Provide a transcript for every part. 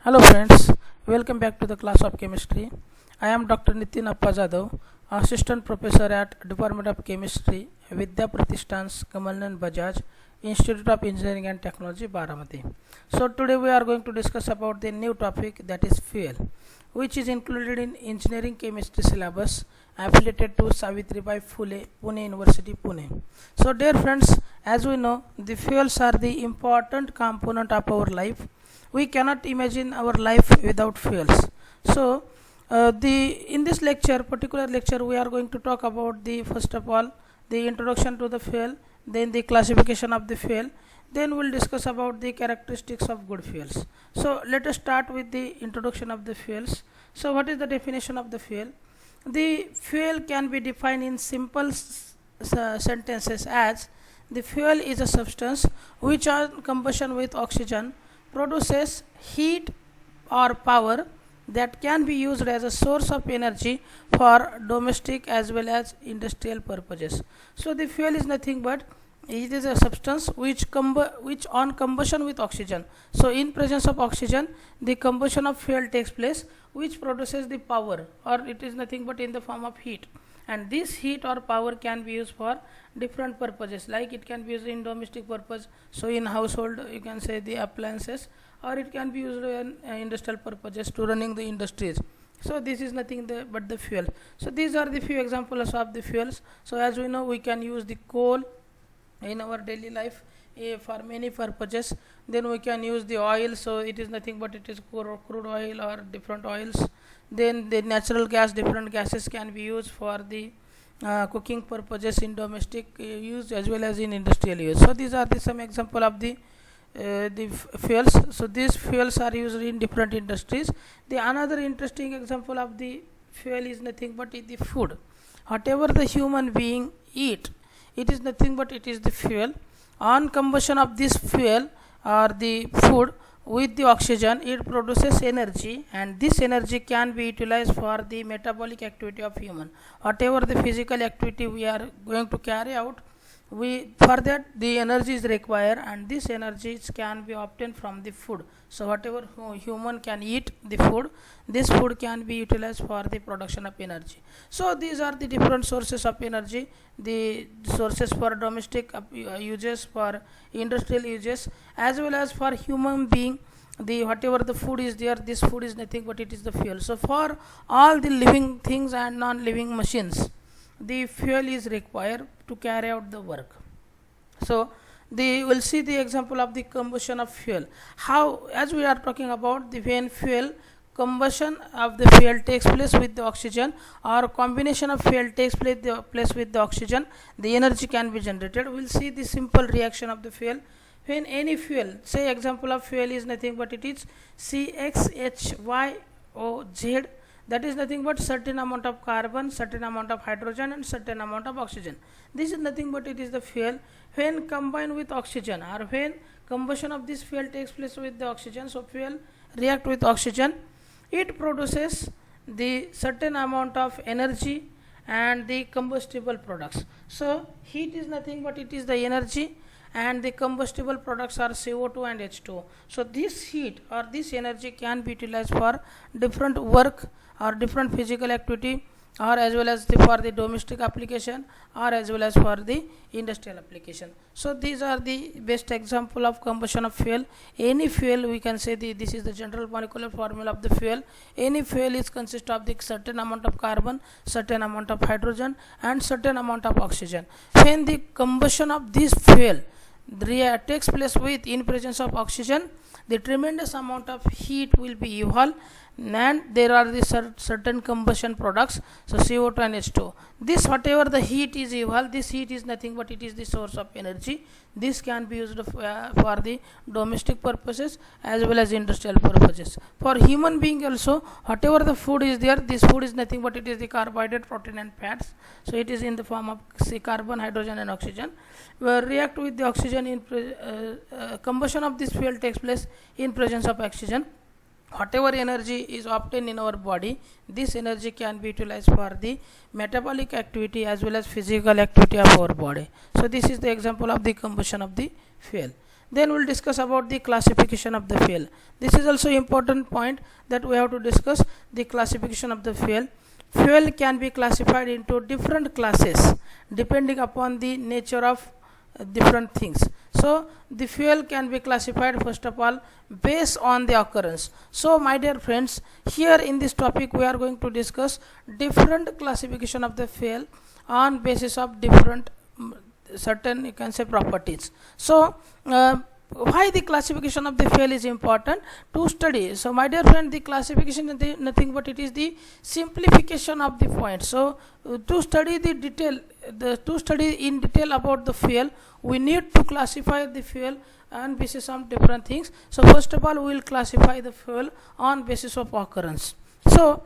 Hello friends, welcome back to the class of chemistry. I am Dr. Nitin Appa Jadhav, Assistant Professor at Department of Chemistry, Vidya Pratishthan's Kamalnan Bajaj, Institute of Engineering and Technology, Baramati. So today we are going to discuss about the new topic, that is fuel, which is included in engineering chemistry syllabus affiliated to Savitribai Phule, Pune University, Pune. So dear friends, as we know, the fuels are the important component of our life. We cannot imagine our life without fuels. So in this particular lecture, we are going to talk about the first of all the introduction to the fuel, then the classification of the fuel, then we'll discuss about the characteristics of good fuels. So let us start with the introduction of the fuels. So what is the definition of the fuel? The fuel can be defined in simple sentences as: the fuel is a substance which on combustion with oxygen produces heat or power that can be used as a source of energy for domestic as well as industrial purposes. So the fuel is nothing but it is a substance which on combustion with oxygen. So in presence of oxygen, the combustion of fuel takes place, which produces the power, or it is nothing but in the form of heat. And this heat or power can be used for different purposes, like it can be used in domestic purpose, so in household you can say the appliances, or it can be used in industrial purposes to running the industries. So this is nothing but the fuel. So these are the few examples of the fuels. So as we know, we can use the coal in our daily life for many purposes. Then we can use the oil, so it is nothing but it is crude oil or different oils. Then the natural gas, different gases can be used for the cooking purposes in domestic use as well as in industrial use. So these are some example of the fuels. So these fuels are used in different industries. The another interesting example of the fuel is nothing but the food. Whatever the human being eat, it is nothing but it is the fuel. On combustion of this fuel or the food with the oxygen, it produces energy, and this energy can be utilized for the metabolic activity of human. Whatever the physical activity we are going to carry out, for that the energy is required, and this energy can be obtained from the food. So whatever human can eat the food, this food can be utilized for the production of energy. So these are the different sources of energy, the sources for domestic uses, for industrial uses, as well as for human being. The whatever the food is there, this food is nothing but it is the fuel. So for all the living things and non-living machines, the fuel is required to carry out the work. So we'll see the example of the combustion of fuel. How, as we are talking about the when fuel combustion of the fuel takes place with the oxygen, or combination of fuel takes place with the oxygen, the energy can be generated. We'll see the simple reaction of the fuel. When any fuel, say example of fuel is nothing but it is CXHYOZ, that is nothing but certain amount of carbon, certain amount of hydrogen, and certain amount of oxygen. This is nothing but it is the fuel. When combined with oxygen, or when combustion of this fuel takes place with the oxygen, so fuel react with oxygen, it produces the certain amount of energy and the combustible products. So heat is nothing but it is the energy, and the combustible products are CO2 and H2O. So this heat or this energy can be utilized for different work or different physical activity, or as well as for the domestic application, or as well as for the industrial application. So these are the best example of combustion of fuel. Any fuel, we can say this is the general molecular formula of the fuel. Any fuel is consist of the certain amount of carbon, certain amount of hydrogen, and certain amount of oxygen. When the combustion of this fuel takes place with in presence of oxygen, the tremendous amount of heat will be evolved, and there are the certain combustion products, so CO2 and H2O. This whatever the heat is evolved, this heat is nothing but it is the source of energy. This can be used for the domestic purposes as well as industrial purposes. For human being also, whatever the food is there, this food is nothing but it is the carbohydrate, protein, and fats. So it is in the form of carbon, hydrogen, and oxygen. React with the oxygen in combustion of this fuel takes place in presence of oxygen. Whatever energy is obtained in our body, this energy can be utilized for the metabolic activity as well as physical activity of our body. So this is the example of the combustion of the fuel. Then we'll discuss about the classification of the fuel. This is also important point that we have to discuss, the classification of the fuel. Fuel can be classified into different classes depending upon the nature of different things. So the fuel can be classified first of all based on the occurrence. So my dear friends, here in this topic we are going to discuss different classification of the fuel on basis of different certain, you can say, properties. So why the classification of the fuel is important to study? So my dear friend, the classification is nothing but it is the simplification of the point. So to study the detail, to study in detail about the fuel, we need to classify the fuel on basis of different things. So first of all, we will classify the fuel on basis of occurrence. So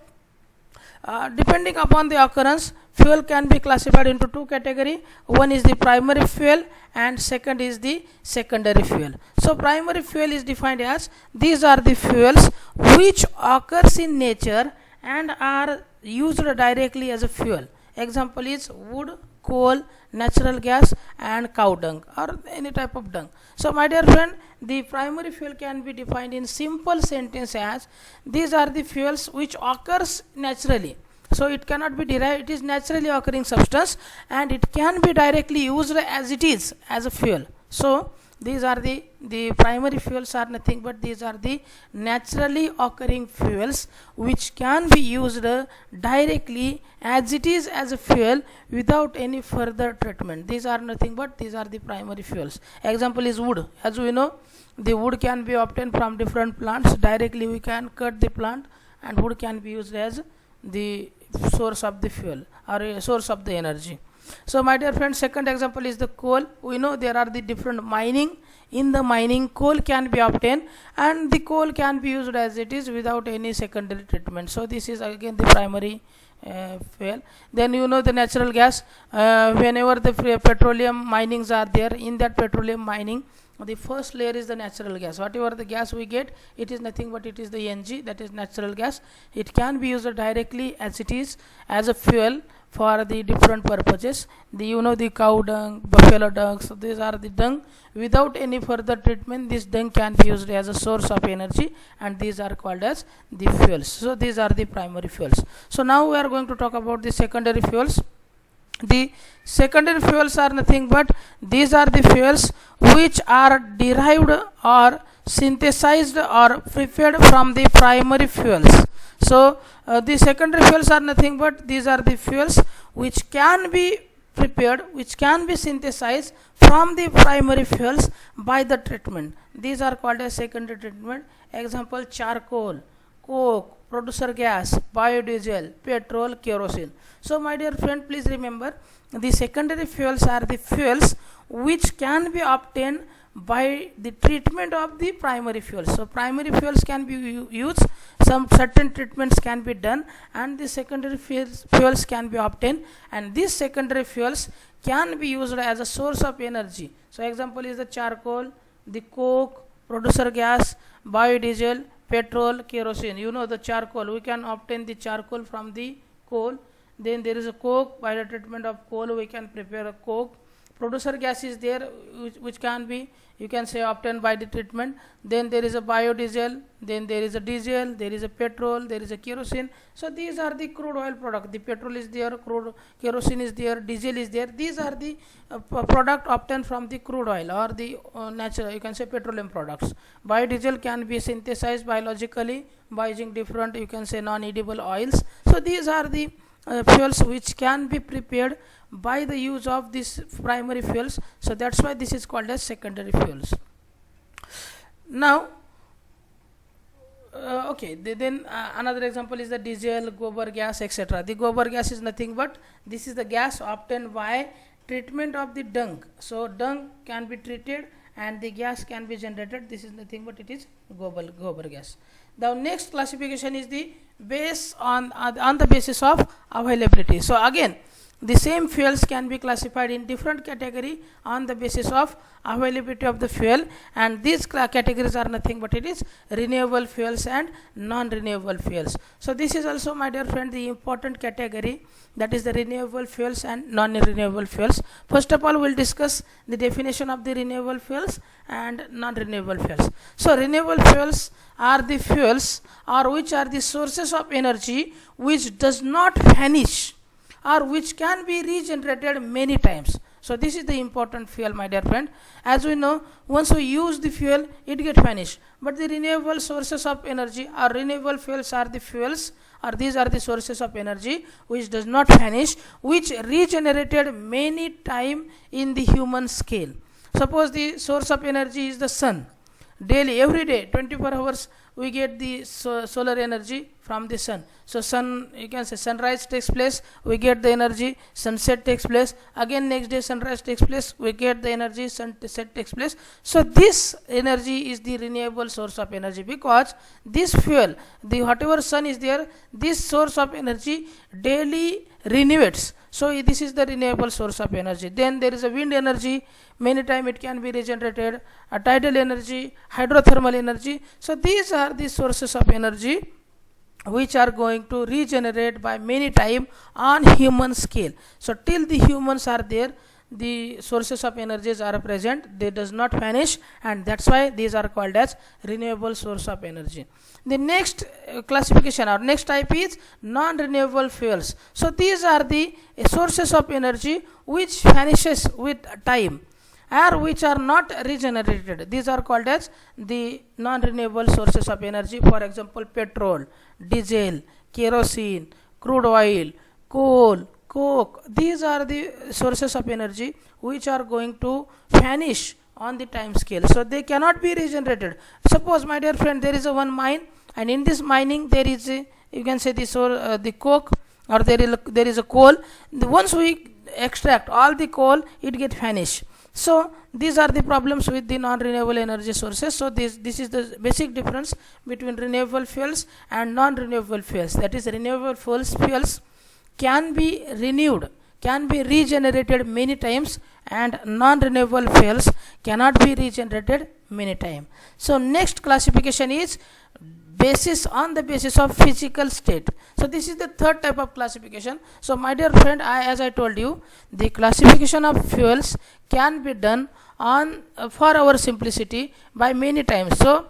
depending upon the occurrence, fuel can be classified into two categories. One is the primary fuel and second is the secondary fuel. So primary fuel is defined as these are the fuels which occurs in nature and are used directly as a fuel. Example is wood, coal, natural gas and cow dung or any type of dung. So my dear friend, the primary fuel can be defined in simple sentence as these are the fuels which occurs naturally. So it cannot be derived, it is naturally occurring substance and it can be directly used as it is as a fuel. So these are the primary fuels are nothing but these are the naturally occurring fuels which can be used directly as it is as a fuel without any further treatment. These are nothing but these are the primary fuels. Example is wood. As we know, the wood can be obtained from different plants. Directly we can cut the plant and wood can be used as the source of the fuel or a source of the energy. So my dear friends, second example is the coal. We know there are the different mining. In the mining, coal can be obtained and the coal can be used as it is without any secondary treatment. So this is again the primary fuel. Then you know the natural gas. Whenever the petroleum minings are there, in that petroleum mining, the first layer is the natural gas. Whatever the gas we get, it is nothing but it is the NG, that is natural gas. It can be used directly as it is as a fuel for the different purposes. You know the cow dung, buffalo dung, so these are the dung. Without any further treatment, this dung can be used as a source of energy and these are called as the fuels. So these are the primary fuels. So now we are going to talk about the secondary fuels. The secondary fuels are nothing but these are the fuels which are derived or synthesized or prepared from the primary fuels. So the secondary fuels are nothing but these are the fuels which can be prepared, which can be synthesized from the primary fuels by the treatment. These are called as secondary treatment. Example, charcoal, coke, producer gas, biodiesel, petrol, kerosene. So my dear friend, please remember the secondary fuels are the fuels which can be obtained by the treatment of the primary fuels. So primary fuels can be used, some certain treatments can be done and the secondary fuels can be obtained and these secondary fuels can be used as a source of energy. So example is the charcoal, the coke, producer gas, biodiesel, petrol, kerosene. You know the charcoal, we can obtain the charcoal from the coal. Then there is a coke, by the treatment of coal we can prepare a coke. Producer gas is there which can be, you can say, obtained by the treatment. Then there is a biodiesel, then there is a diesel, there is a petrol, there is a kerosene. So these are the crude oil product. The petrol is there, crude kerosene is there, diesel is there. These are the product obtained from the crude oil or the natural, you can say, petroleum products. Biodiesel can be synthesized biologically by using different, you can say, non-edible oils. So these are the fuels which can be prepared by the use of these primary fuels. So that's why this is called as secondary fuels. Now then another example is the diesel, gobar gas, etc. The gobar gas is nothing but this is the gas obtained by treatment of the dung. So dung can be treated and the gas can be generated. This is nothing but it is gobar gas. The next classification is the base on the basis of availability. So again, the same fuels can be classified in different category on the basis of availability of the fuel, and these categories are nothing but it is renewable fuels and non-renewable fuels. So this is also, my dear friend, the important category, that is the renewable fuels and non-renewable fuels. First of all, we will discuss the definition of the renewable fuels and non-renewable fuels. So renewable fuels are the fuels or which are the sources of energy which does not vanish or which can be regenerated many times. So this is the important fuel, my dear friend. As we know, once we use the fuel, it gets vanished. But the renewable sources of energy or renewable fuels are the fuels, or these are the sources of energy which does not vanish, which regenerated many time in the human scale. Suppose the source of energy is the sun. Daily, every day, 24 hours, we get the solar energy from the sun. So sun, you can say sunrise takes place, we get the energy. Sunset takes place, again next day sunrise takes place, we get the energy. Sunset takes place. So this energy is the renewable source of energy, because this fuel, the whatever sun is there, this source of energy daily renewates. So this is the renewable source of energy. Then there is a wind energy, many time it can be regenerated, a tidal energy, hydrothermal energy. So these are the sources of energy which are going to regenerate by many time on human scale. So till the humans are there, the sources of energies are present, they does not vanish, and that's why these are called as renewable source of energy. The next classification or next type is non-renewable fuels. So these are the sources of energy which vanishes with time or which are not regenerated. These are called as the non-renewable sources of energy. For example, petrol, diesel, kerosene, crude oil, coal, coke. These are the sources of energy which are going to vanish on the time scale. So they cannot be regenerated. Suppose, my dear friend, there is a one mine, and in this mining there is a, you can say the coke, or there is a coal. Once we extract all the coal, it get vanished. So these are the problems with the non-renewable energy sources. So this is the basic difference between renewable fuels and non-renewable fuels. That is, renewable fuels can be renewed, can be regenerated many times, and non-renewable fuels cannot be regenerated many times. So next classification is on the basis of physical state. So this is the third type of classification. So my dear friend, as I told you, the classification of fuels can be done on for our simplicity by many times. So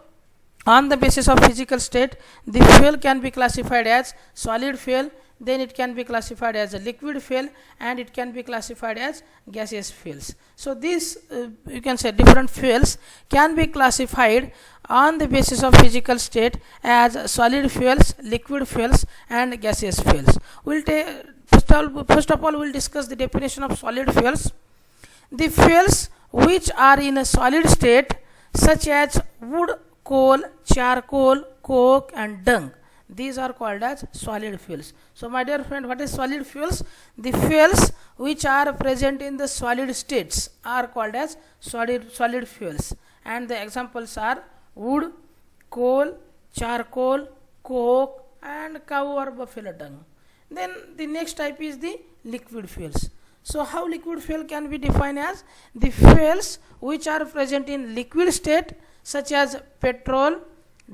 on the basis of physical state, the fuel can be classified as solid fuel, then it can be classified as a liquid fuel, and it can be classified as gaseous fuels. So these you can say different fuels can be classified on the basis of physical state as solid fuels, liquid fuels, and gaseous fuels. We'll take first of all we'll discuss the definition of solid fuels. The fuels which are in a solid state, such as wood, coal, charcoal, coke, and dung, these are called as solid fuels. So my dear friend, what is solid fuels? The fuels which are present in the solid states are called as solid fuels, and the examples are wood, coal, charcoal, coke, and cow or buffalo dung. Then the next type is the liquid fuels. So how liquid fuel can be defined as? The fuels which are present in liquid state, such as petrol,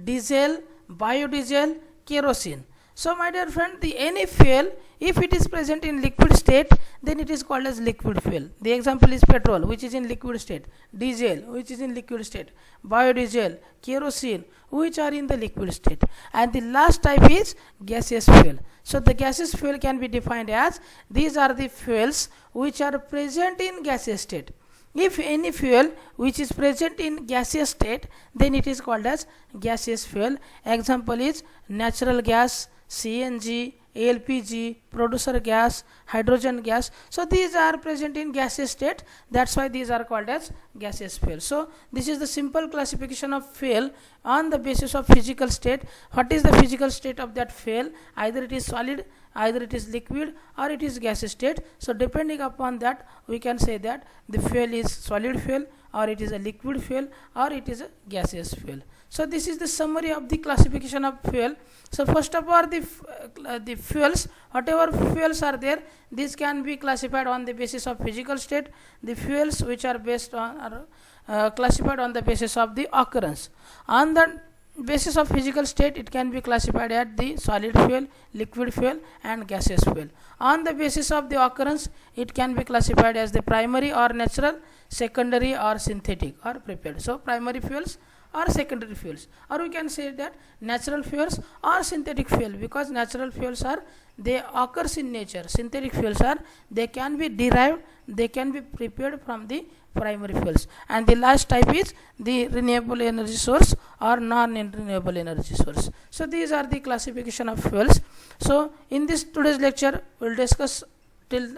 diesel, biodiesel, kerosene. So my dear friend, any fuel, if it is present in liquid state, then it is called as liquid fuel. The example is petrol, which is in liquid state, diesel, which is in liquid state, biodiesel, kerosene, which are in the liquid state. And the last type is gaseous fuel. So the gaseous fuel can be defined as, these are the fuels which are present in gaseous state. If any fuel which is present in gaseous state, then it is called as gaseous fuel. Example is natural gas, CNG, LPG, producer gas, hydrogen gas. So these are present in gaseous state, that's why these are called as gaseous fuel. So this is the simple classification of fuel on the basis of physical state. What is the physical state of that fuel? Either it is solid, either it is liquid, or it is gaseous state. So depending upon that, we can say that the fuel is solid fuel, or it is a liquid fuel, or it is a gaseous fuel. So this is the summary of the classification of fuel. So first of all, the fuels, whatever fuels are there, these can be classified on the basis of physical state. The fuels which are based on are classified on the basis of the occurrence. On the basis of physical state, it can be classified as the solid fuel, liquid fuel, and gaseous fuel. On the basis of the occurrence, it can be classified as the primary or natural, secondary or synthetic or prepared. So primary fuels or secondary fuels, or we can say that natural fuels or synthetic fuel, because natural fuels are, they occurs in nature. Synthetic fuels are, they can be derived, they can be prepared from the primary fuels. And the last type is the renewable energy source or non-renewable energy source. So these are the classification of fuels. So in this today's lecture, we will discuss till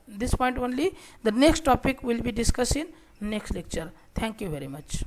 this point only. The next topic will be discussed in next lecture. Thank you very much.